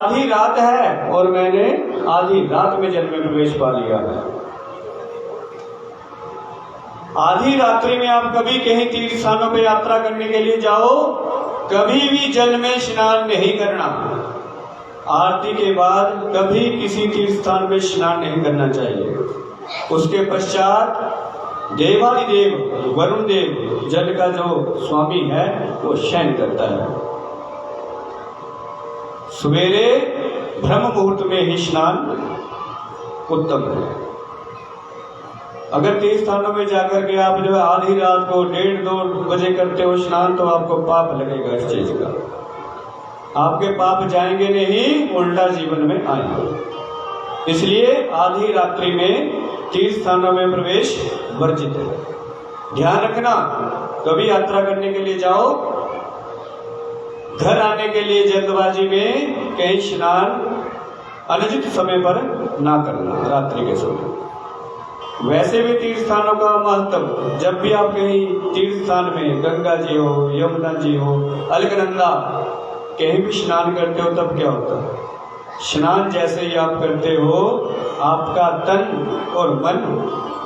आधी रात है और मैंने आधी रात में जल में प्रवेश पा लिया है। आधी रात्रि में आप कभी कहीं तीर्थ स्थानों पर यात्रा करने के लिए जाओ, कभी भी जल में स्नान नहीं करना। आरती के बाद कभी किसी तीर्थ स्थान में स्नान नहीं करना चाहिए। उसके पश्चात देवादिदेव वरुण देव जल का जो स्वामी है वो शयन करता है। सवेरे ब्रह्म मुहूर्त में ही स्नान उत्तम है। अगर तीर्थ स्थानों में जाकर के आप जो है आधी रात को 1:30-2 बजे करते हो स्नान, तो आपको पाप लगेगा इस चीज का। आपके पाप जाएंगे नहीं, उल्टा जीवन में आएंगे। इसलिए आधी रात्रि में तीर्थ स्थानों में प्रवेश वर्जित है। ध्यान रखना, कभी यात्रा करने के लिए जाओ, घर आने के लिए जल्दबाजी में कहीं स्नान अनुचित समय पर ना करना रात्रि के समय। वैसे भी तीर्थ स्थानों का महत्व, जब भी आप कहीं तीर्थ स्थान में गंगा जी हो, यमुना जी हो, अलकनंदा कहीं भी स्नान करते हो, तब क्या होता है? स्नान जैसे ही आप करते हो, आपका तन और मन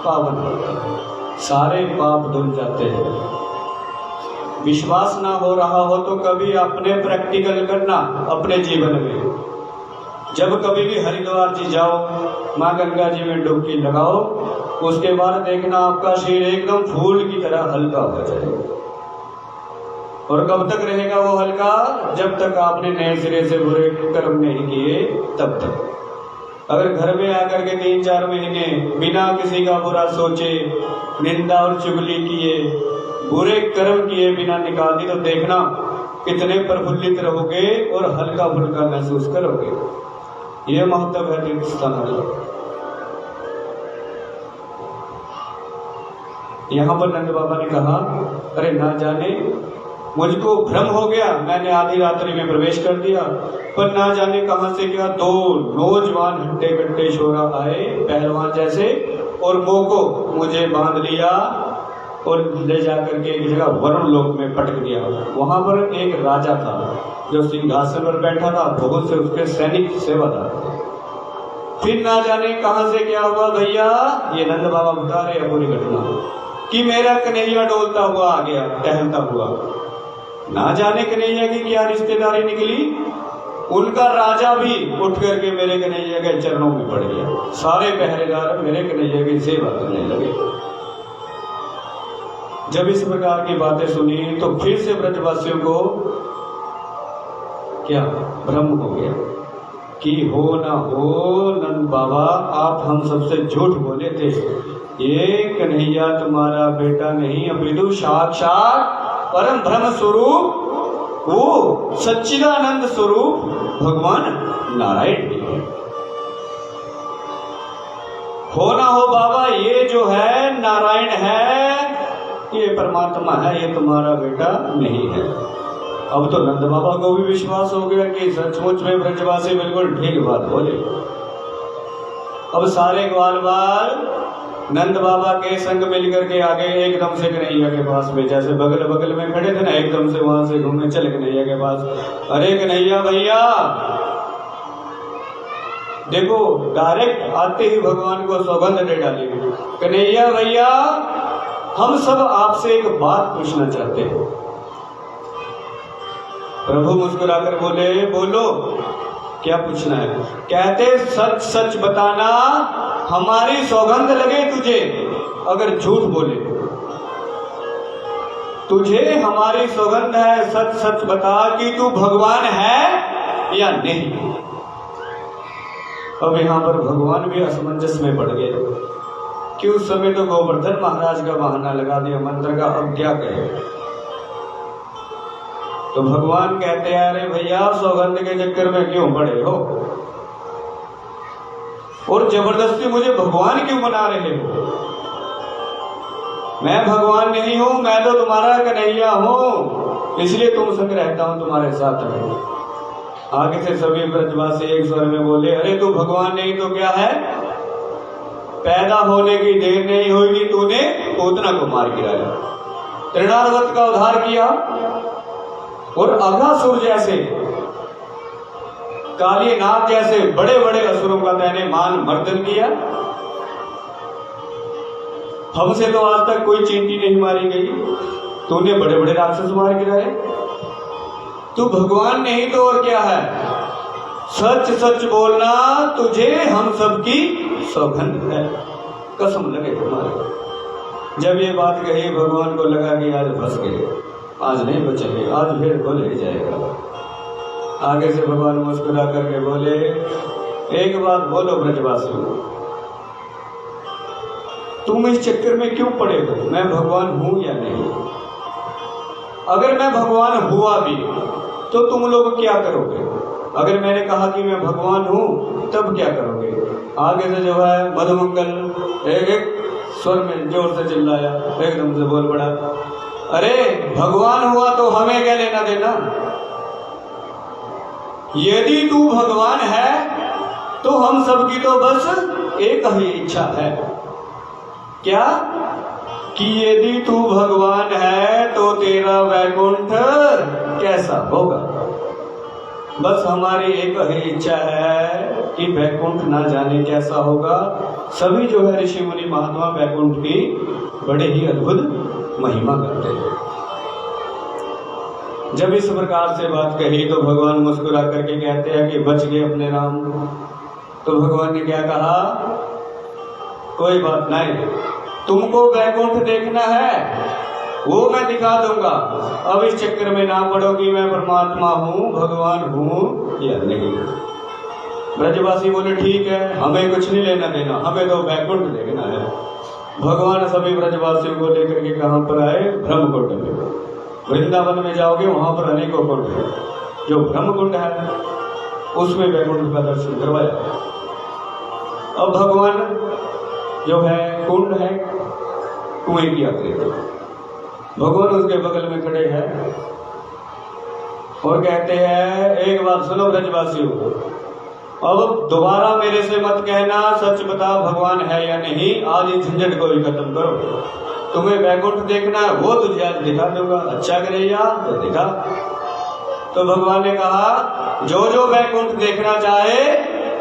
पावन होता है, सारे पाप धुल जाते हैं। विश्वास ना हो रहा हो तो कभी अपने प्रैक्टिकल करना अपने जीवन में। जब कभी भी हरिद्वार जी जाओ, माँ गंगा जी में डुबकी लगाओ, उसके बाद देखना आपका शरीर एकदम फूल की तरह हल्का हो जाएगा। और कब तक रहेगा वो हल्का? जब तक आपने नए सिरे से बुरे कर्म नहीं किए तब तक। अगर घर में आकर के 3-4 महीने बिना किसी का बुरा सोचे, निंदा और चुगली किए, बुरे कर्म किए बिना निकाल दी, तो देखना कितने प्रफुल्लित रहोगे और हल्का फुल्का महसूस करोगे। ये महत्व है तीर्थ स्थानों का। यहाँ पर नंद बाबा ने कहा, अरे ना जाने मुझको भ्रम हो गया, मैंने आधी रात्रि में प्रवेश कर दिया, पर ना जाने कहां से क्या 2 नौजवान हट्टे कट्टे छोरा आए, पहलवान जैसे, और मोको मुझे बांध लिया और ले जाकर के एक जगह वरुण लोक में पटक दिया। वहां पर एक राजा था जो सिंहासन पर बैठा था, बहुत से उसके सैनिक सेवादार थे। फिर ना जाने कहां से क्या हुआ भैया, ये नंद बाबा बता रहे हैं पूरी घटना, कि मेरा कन्हैया डोलता हुआ आ गया, टहलता हुआ। ना जाने कन्हैया की क्या रिश्तेदारी निकली, उनका राजा भी उठ करके मेरे कन्हैया के चरणों में पड़ गया। सारे पहरेदार मेरे कन्हैया की सेवा करने लगे। जब इस प्रकार की बातें सुनी तो फिर से ब्रजवासियों को क्या भ्रम हो गया कि हो ना हो नंद बाबा, आप हम सबसे झूठ बोले थे, ये कन्हैया तुम्हारा बेटा नहीं, अपितु साक्षात परम ब्रह्म स्वरूप, वो सच्चिदानंद स्वरूप भगवान नारायण ही है। हो ना हो बाबा, ये जो है नारायण है, ये परमात्मा है, ये तुम्हारा बेटा नहीं है। अब तो नंद बाबा को भी विश्वास हो गया कि सचमुच में ब्रजवासी बिल्कुल ठीक बात बोले। अब सारे ग्वाल बाल नंद बाबा के संग मिलकर के आगे एकदम से कन्हैया के पास में, जैसे बगल बगल में खड़े थे ना, एकदम से वहां से घूमे चले कन्हैया के पास। अरे कन्हैया भैया देखो, डायरेक्ट आते ही भगवान को सौगंध दे डाली। कन्हैया भैया, हम सब आपसे एक बात पूछना चाहते हैं। प्रभु मुस्कुराकर बोले, बोलो क्या पूछना है? कहते सच सच बताना, हमारी सौगंध लगे तुझे, अगर झूठ बोले तुझे हमारी सौगंध है, सच सच बता कि तू भगवान है या नहीं। अब यहां पर भगवान भी असमंजस में पड़ गए कि उस समय तो गोवर्धन महाराज का बहाना लगा दिया मंत्र का, अब क्या कहे। तो भगवान कहते हैं, अरे भैया सौगंध के चक्कर में क्यों पड़े हो और जबरदस्ती मुझे भगवान क्यों बना रहे हो? मैं भगवान नहीं हूं, मैं तो तुम्हारा कन्हैया हूं, इसलिए तुम संग रहता हूं तुम्हारे साथ में। आगे से सभी ब्रजवासी एक स्वर में बोले, अरे तू भगवान नहीं तो क्या है? पैदा होने की देर नहीं हुई, तूने पूतना को मार गिराया, तृणावर्त का उद्धार किया और अघासुर जैसे कालीनाग जैसे बड़े बड़े असुरों का मैंने मान मर्दन किया। हमसे तो आज तक कोई चींटी नहीं मारी गई, तूने बड़े बड़े राक्षस मार गिराए। तू भगवान नहीं तो और क्या है। सच सच बोलना तुझे हम सबकी सौगंध है, कसम लगे तुम्हारे। जब ये बात कही भगवान को लगा कि आज फंस गए, आज नहीं बचेंगे, आज फिर को ले जाएगा। आगे से भगवान मुस्कुरा करके बोले, एक बात बोलो ब्रजवासियों, तुम इस चक्कर में क्यों पड़े हो, मैं भगवान हूं या नहीं। अगर मैं भगवान हुआ भी तो तुम लोग क्या करोगे। अगर मैंने कहा कि मैं भगवान हूं तब क्या करोगे। आगे से जो है मधुमंगल एक स्वर में जोर से चिल्लाया, एकदम से बोल पड़ा, अरे भगवान हुआ तो हमें क्या लेना देना। यदि तू भगवान है तो हम सबकी तो बस एक ही इच्छा है, क्या कि यदि तू भगवान है तो तेरा वैकुंठ कैसा होगा। बस हमारी एक ही इच्छा है कि वैकुंठ ना जाने कैसा होगा। सभी जो है ऋषि मुनि महात्मा वैकुंठ की बड़े ही अद्भुत महिमा करते हैं। जब इस प्रकार से बात कही तो भगवान मुस्कुरा करके कहते हैं कि बच गए अपने राम। तो भगवान ने क्या कहा, कोई बात नहीं, तुमको वैकुंठ देखना है वो मैं दिखा दूंगा। अब इस चक्कर में ना पड़ो कि मैं परमात्मा हूँ, भगवान हूँ या नहीं। ब्रजवासी बोले ठीक है, हमें कुछ नहीं लेना देना, हमें तो वैकुंठ देखना है। भगवान सभी ब्रजवासियों को लेकर के कहां पर आए, ब्रह्मकुंड में। वृंदावन में जाओगे वहां पर अनेकों कुंड है, जो ब्रह्मकुंड है उसमें वैकुंठ का दर्शन करवाया। अब भगवान जो है कुंड है कुएं की आकृति, भगवान उसके बगल में खड़े हैं और कहते हैं, एक बात सुनो ब्रजवासियों, अब दोबारा मेरे से मत कहना, सच बता भगवान है या नहीं। आज इस झंझट को ही खत्म करो। तुम्हें वैकुंठ देखना है वो तुझे आज दिखा दूंगा, अच्छा करेगा तो दिखा। तो भगवान ने कहा, जो जो वैकुंठ देखना चाहे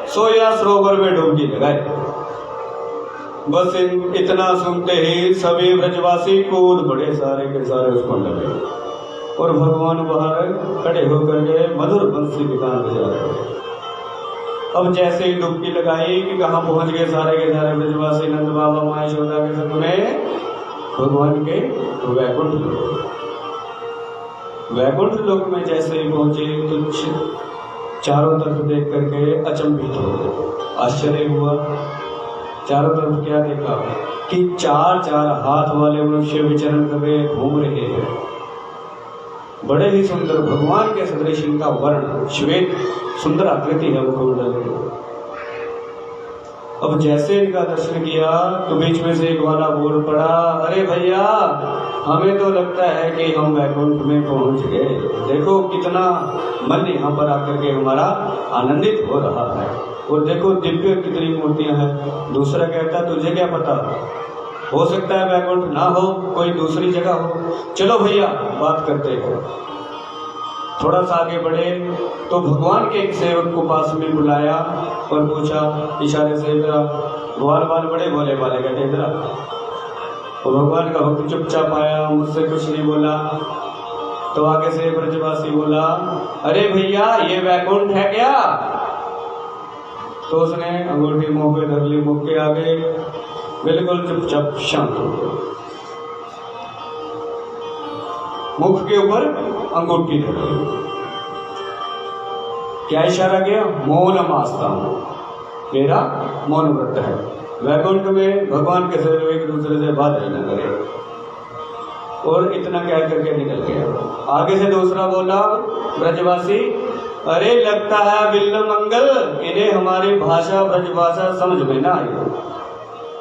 सो या सरोवर में डुबकी लगाए। बस इतना सुनते ही सभी ब्रजवासी कूद पड़े, सारे के सारे उस कुंड में, और भगवान बाहर खड़े होकर के मधुर बंसी की गान बजा रहे। अब जैसे ही डुबकी लगाई कि कहाँ पहुंच गए सारे के सारे ब्रजवासी, नंद बाबा माँ यशोदा के संग में भगवान के वैकुंठ लोक। वैकुंठ लोक में जैसे ही पहुंचे तो चारों तरफ देख करके अचंभित हो गए, आश्चर्य हुआ। चारों तरफ क्या देखा कि चार चार हाथ वाले मनुष्य विचरण कर रहे, घूम रहे हैं। बड़े ही सुंदर भगवान के सदृश इनका वर्ण, श्वेत सुंदर आकृति है मुखमंडल की। अब जैसे इनका दर्शन किया तो बीच में से एक वाला बोल पड़ा, अरे भैया हमें तो लगता है कि हम वैकुंठ में पहुंच गए। देखो कितना मन यहाँ पर आकर के हमारा आनंदित हो रहा है, और देखो दिव्य कितनी मूर्तियां हैं। दूसरा कहता तुझे क्या पता, हो सकता है वैकुंठ ना हो, कोई दूसरी जगह हो। चलो भैया बात करते हैं। थोड़ा सा आगे बढ़े तो भगवान के एक सेवक को पास में बुलाया और पूछा इशारे से, इधर ग्वाल बाल बड़े भोले वाले कहते इधर। तो भगवान का भक्त चुपचाप आया, मुझसे कुछ नहीं बोला। तो आगे से ब्रजवासी बोला, अरे भैया ये वैकुंठ है क्या। तो उसने अंगूठी मुंह पे धर ली, मुंह के आगे बिल्कुल चुपचाप शांत हो गया, मुख के ऊपर अंगूठी धर ली। क्या इशारा किया, मौन मास्ता हूं, मेरा मौन व्रत है। वैकुंठ में भगवान के सेवक एक दूसरे से बात ही न करे। और इतना कह करके निकल गया। आगे से दूसरा बोला ब्रजवासी, अरे लगता है बिल्ल मंगल, इन्हें हमारी भाषा ब्रजभाषा समझ में ना आई,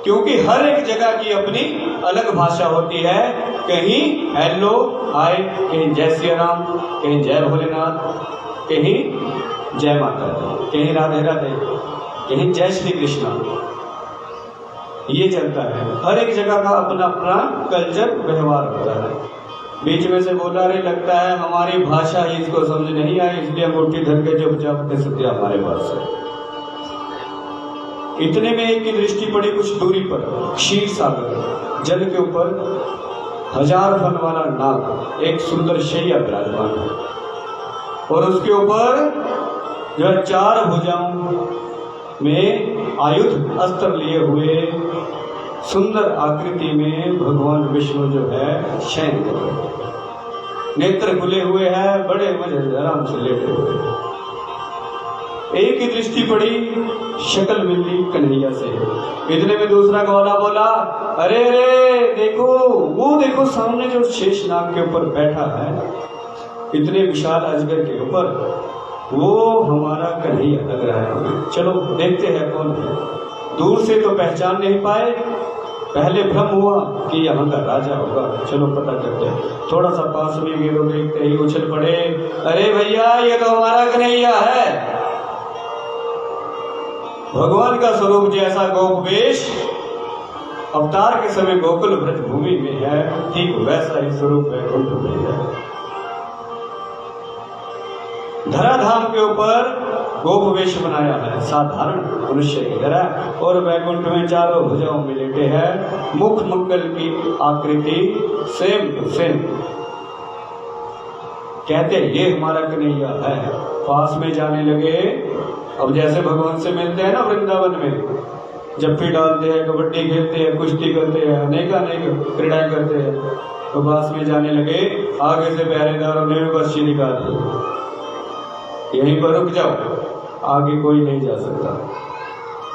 क्योंकि हर एक जगह की अपनी अलग भाषा होती है। कहीं हेलो हाय, कहीं जय श्री राम, कहीं जय भोलेनाथ, कहीं जय माता दी, कहीं राधे राधे, कहीं जय श्री कृष्णा। ये चलता है, हर एक जगह का अपना अपना कल्चर व्यवहार होता है। बीच में से बोला, अरे लगता है हमारी भाषा ही इसको समझ नहीं आई, इसलिए अंगूठी धर के चुपचाप के सत्य हमारे पास है। इतने में एक की दृष्टि पड़ी कुछ दूरी पर क्षीर सागर, जल के ऊपर 1000 फन वाला नाग, एक सुंदर शैया विराजमान है, और उसके ऊपर जो है 4 भुजाओं में आयुध अस्त्र लिए हुए सुंदर आकृति में भगवान विष्णु जो है शयन कर रहे हैं, नेत्र खुले हुए हैं, बड़े मजे से आराम से लेटे हुए हैं। एक ही दृष्टि पड़ी, शक्ल मिली कन्हैया से। इतने में दूसरा ग्वाला बोला, अरे अरे देखो, वो देखो सामने जो शेषनाग के ऊपर बैठा है, इतने विशाल अजगर के ऊपर, वो हमारा कन्हैया लग रहा है हमें। चलो देखते हैं कौन है। दूर से तो पहचान नहीं पाए, पहले भ्रम हुआ कि यहाँ का राजा होगा, चलो पता करते हैं। थोड़ा सा पास में गए तो देखते ही उछल पड़े, अरे भैया ये तो हमारा कन्हैया है। भगवान का स्वरूप जैसा गोप वेश अवतार के समय गोकुल ब्रज भूमि में है, ठीक वैसा ही स्वरूप वैकुंठ में है। धराधाम के ऊपर गोप वेश बनाया है, साधारण मनुष्य की तरह, और वैकुंठ में 4 भुजाओं में लेटे हैं, मुख मंगल की आकृति सेम टू सेम। कहते ये हमारा कन्हैया है। पास में जाने लगे। अब जैसे भगवान से मिलते हैं ना वृंदावन में, जप्फी डालते हैं, कबड्डी खेलते हैं, कुश्ती करते हैं, अनेक क्रीड़ाएं करते हैं, तो पास में जाने लगे। आगे से पहरेदारों ने बस निकाल दी, यहीं पर रुक जाओ, आगे कोई नहीं जा सकता।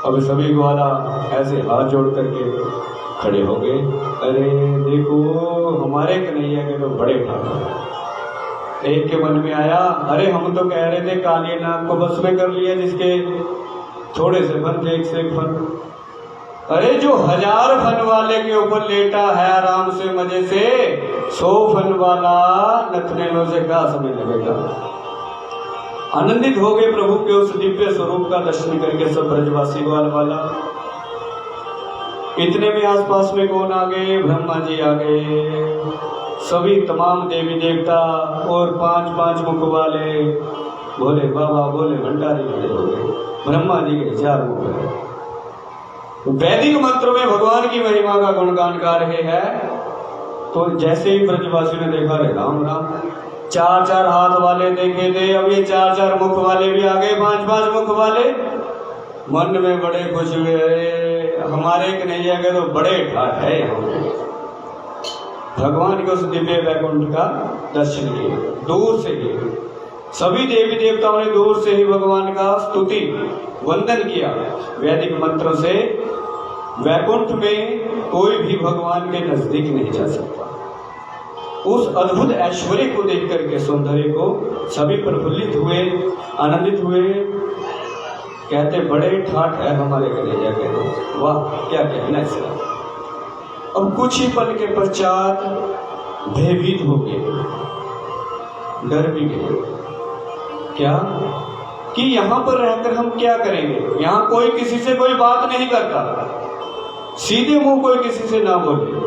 अब सभी ग्वाला ऐसे हाथ जोड़ करके खड़े हो गए। अरे देखो हमारे कन्हैया के तो बड़े ठाकुर। एक के मन में आया, अरे हम तो कह रहे थे काली नाग को बस में कर लिया, जिसके थोड़े से फन थे, 1 से 1 फन। अरे जो 1000 फन वाले के ऊपर लेटा है आराम से मजे से, 100 फन वाला नथनेलों से क्या समय लगेगा। आनंदित हो गए प्रभु के उस दिव्य स्वरूप का दर्शन करके सब ब्रजवासी ग्वाल वाला। इतने में आसपास में कौन आ गए? ब्रह्मा जी आ गए। सभी तमाम देवी देवता और 5-5 मुख वाले भोले बाबा, भोले भंडारी खड़े हो गए। ब्रह्मा जी के 4 मुख है। वैदिक मंत्रों में भगवान की महिमा का गुणगान गा रहे हैं। तो जैसे ही ब्रजवासी ने देखा, रे राम राम, 4-4 हाथ वाले देखे थे, अब ये 4-4 मुख वाले भी आ गए, 5-5 मुख वाले। मन में बड़े खुश हुए, हमारे कन्हैया के तो बड़े ठाठ है। यहाँ भगवान के उस दिव्य वैकुंठ का दर्शन किया दूर से ही। सभी देवी देवताओं ने दूर से ही भगवान का स्तुति वंदन किया वैदिक मंत्रों से। वैकुंठ में कोई भी भगवान के नजदीक नहीं जा सकता। उस अद्भुत ऐश्वर्य को देख करके, सौंदर्य को, सभी प्रफुल्लित हुए, आनंदित हुए। कहते बड़े ठाठ है हमारे कन्हैया के, वाह क्या कहना इसका। अब कुछ ही पल के पश्चात भयभीत हो गए, डर भी गए। क्या कि यहाँ पर रहकर हम क्या करेंगे? यहाँ कोई किसी से कोई बात नहीं करता, सीधे मुंह कोई किसी से ना बोले,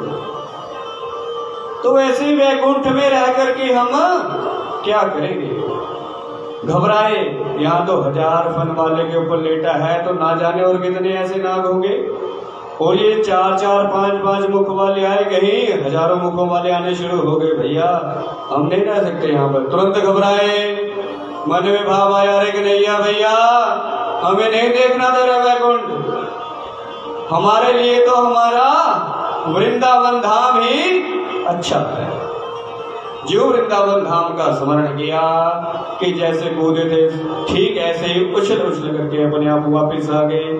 तो वैसे ही वैकुंठ में रह करके हम क्या करेंगे? घबराए। यहाँ तो 1000 फन वाले के ऊपर लेटा है, तो ना जाने और कितने ऐसे नाग होंगे। और ये 4-4, 5-5 मुख वाले आए, कहीं हजारों मुखों वाले आने शुरू हो गए। भैया हम नहीं रह सकते यहाँ पर। तुरंत घबराए, मन में भाव आया, रे कन्हैया भैया हमें नहीं देखना तेरा वैकुंठ, हमारे लिए तो हमारा वृंदावन धाम ही अच्छा है। जो वृंदावन धाम का स्मरण किया कि जैसे कूदे थे, ठीक ऐसे ही उछल उछल करके अपने आप वापिस आ गए।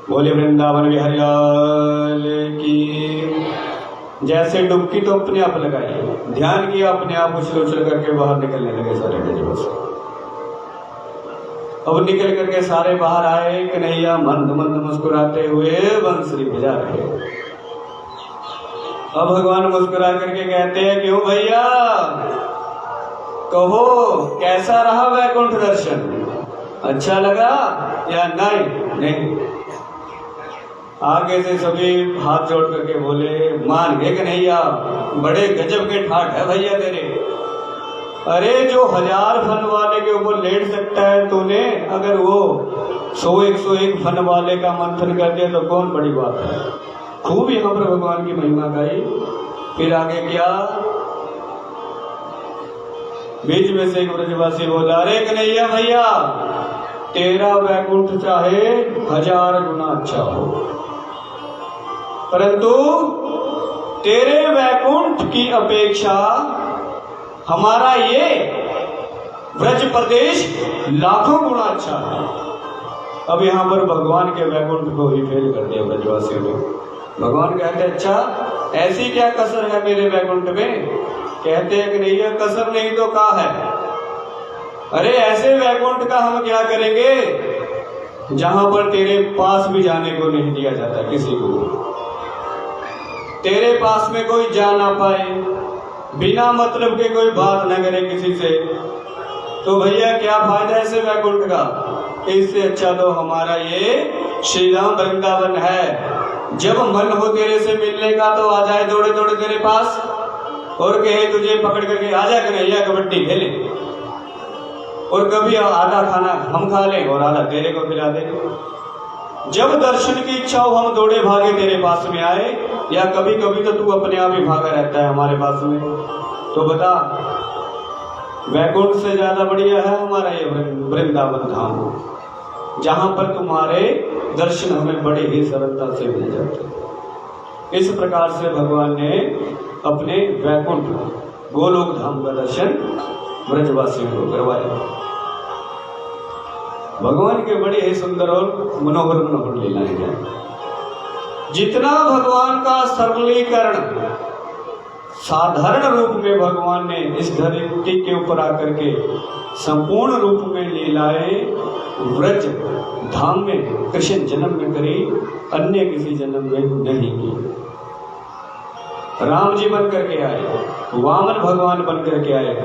बोले वृंदावन बिहारी लाल की। जैसे डुबकी तो अपने आप लगाई, ध्यान किया, अपने आप उछल उछल करके बाहर निकलने लगे सारे बस। अब निकल करके सारे बाहर आए। कन्हैया मंद मंद मुस्कुराते हुए बंसुरी बजा रहे। अब भगवान मुस्कुरा करके कहते हैं, क्यों भैया कहो कैसा रहा वैकुंठ दर्शन, अच्छा लगा या नहीं? नहीं। आगे से सभी हाथ जोड़ करके बोले, मान गए कन्हैया, बड़े गजब के ठाठ है भैया तेरे। अरे जो 1000 फन वाले के ऊपर लेट सकता है तूने, अगर वो 100-101 फन वाले का मंथन कर दिया तो कौन बड़ी बात है। खूब यहाँ पर भगवान की महिमा गाई। फिर आगे क्या, बीच में से एक ब्रजवासी बोला, अरे कन्हैया भैया, तेरा वैकुंठ चाहे 1000 गुना अच्छा हो, परंतु तेरे वैकुंठ की अपेक्षा हमारा ये ब्रज प्रदेश लाखों गुना अच्छा है। अब यहां पर भगवान के वैकुंठ को ही फेल कर दिया ब्रजवासियों ने। भगवान कहते, अच्छा ऐसी क्या कसर है मेरे वैकुंठ में। कहते हैं कि नहीं, यह कसर नहीं तो क्या है। अरे ऐसे वैकुंठ का हम क्या करेंगे जहां पर तेरे पास भी जाने को नहीं दिया जाता किसी को। तेरे पास में कोई जा ना पाए, बिना मतलब के कोई बात न करे किसी से, तो भैया क्या फायदा ऐसे वैकुंठ का। इससे अच्छा तो हमारा ये श्री राम वृंदावन है। जब मन हो तेरे से मिलने का तो आ जाए दौड़े दौड़े तेरे पास और कहे तुझे पकड़ करके आजा कन्हैया कबड्डी खेले, और कभी आधा खाना हम खा लें और आधा तेरे को खिला दे। जब दर्शन की इच्छा हो हम दौड़े भागे तेरे पास में आए, या कभी कभी तो तू अपने आप ही भागा रहता है हमारे पास में। तो बता, वैकुंठ से ज्यादा बढ़िया है हमारा ये वृंदावन धाम, जहां पर तुम्हारे दर्शन हमें बड़े ही सरलता से मिल जाते हैं। इस प्रकार से भगवान ने अपने वैकुंठ गोलोक धाम का दर्शन ब्रजवासियों को करवाया। भगवान के बड़े ही सुंदर और मनोहर लीलाएं हैं। जितना भगवान का सरलीकरण साधारण रूप में भगवान ने इस धरती के ऊपर आकर के संपूर्ण रूप में लीलाएं व्रज धाम में कृष्ण जन्म में करी, अन्य किसी जन्म में नहीं की। राम जी बन करके आए, वामन भगवान बन करके आए,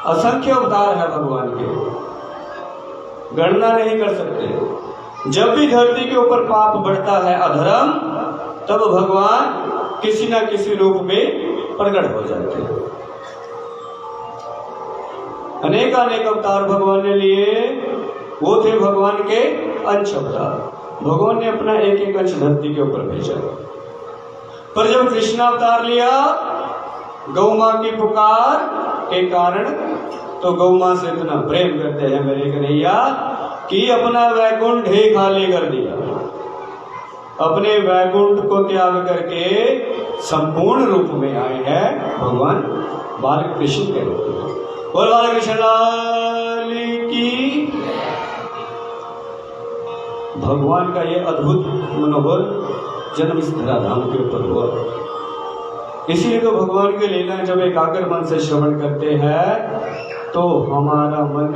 असंख्य अवतार है भगवान के, गणना नहीं कर सकते। जब भी धरती के ऊपर पाप बढ़ता है, अधर्म, तब भगवान किसी न किसी रूप में प्रकट हो जाते हैं। अनेक अवतार भगवान ने लिए, वो थे भगवान के अंश अवतार। भगवान ने अपना एक एक अंश धरती के ऊपर भेजा। पर जब कृष्ण अवतार लिया गौ मां की पुकार के कारण, तो गौ मां से इतना प्रेम करते हैं मेरे कन्हैया कि अपना वैकुंठ ही खाली कर दिया। अपने वैकुंठ को त्याग करके संपूर्ण रूप में आए हैं भगवान बाल कृष्ण के रूप में। बोल बाल कृष्ण लाल की। भगवान का ये अद्भुत मनोहर जन्म इस धराधाम के ऊपर हुआ। इसीलिए तो भगवान के लीला जब एकाग्र मन से श्रवण करते हैं तो हमारा मन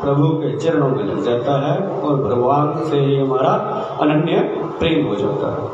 प्रभु के चरणों में लग जाता है और भगवान से ही हमारा अनन्य प्रेम हो जाता है।